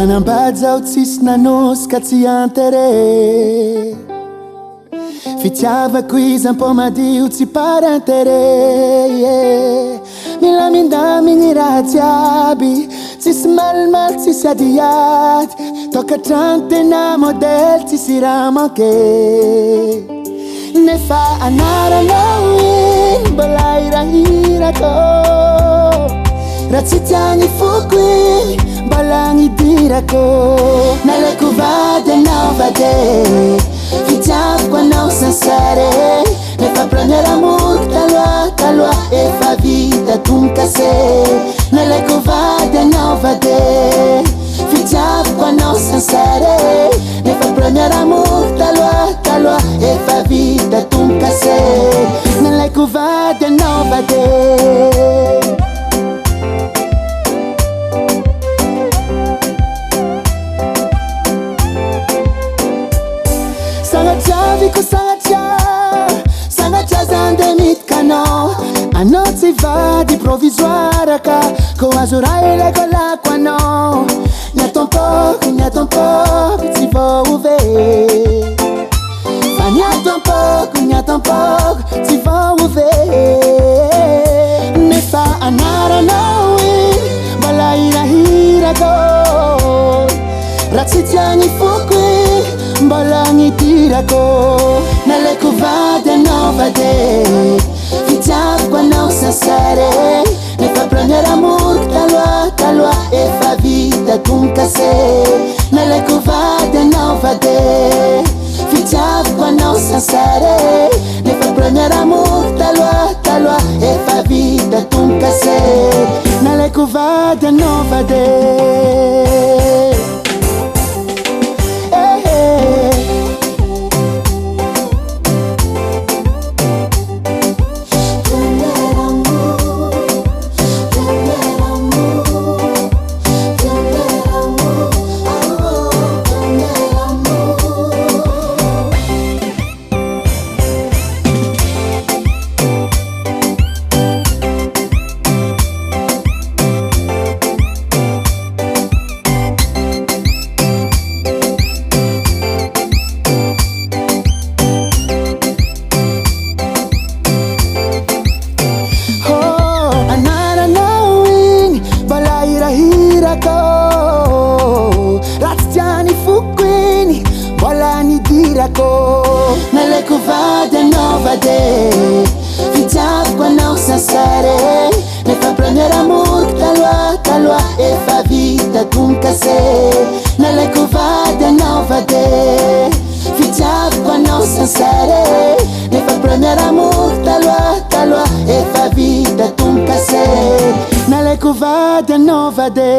Manambady zaho tsisy nanosy ka tsy antere fitiavako izy ampômadio tsy par intere mila mindamigny raha jiaby tsisy malimaly tsisy adiady tokatrano tena modely tsisy raha manke nefa anaranao iny mbola hirahirako raha tsy tiagny foko iny mbola gnidirako nalaiko vady anao vade fitiavako anao sansare nefa premier amour taloha efa vita tombokase nalaiko vady anao vade fitiavako anao sansare nefa premier amour taloha efa vita tombokase nalaiko vady anao vade Sangatraviko sangatria zande mitkanao anao tsy vady provisoire ka ko azo raha ilaiko lako anao nyatompoko tsy voove fa nyatompoko tsy voove nefa anaranao iny mbola hirahirako raha tsy tiagny foko iny mbola gnidirako nalaiko vady anao vade fitiavako anao sansare nefa premier amour taloha efa vita tombokase nalaiko vady anao vade fitiavako anao sansare nefa premier amour taloha efa vita tombokase nalaiko vady anao vade nalaiko vady anao vade fitiavako anao sansare nefa premier amour taloha efa vita tombokase nalaiko vady anao vade fitiavako anao sansare nefa premier amour taloha efa vita tombokase nalaiko vady anao vade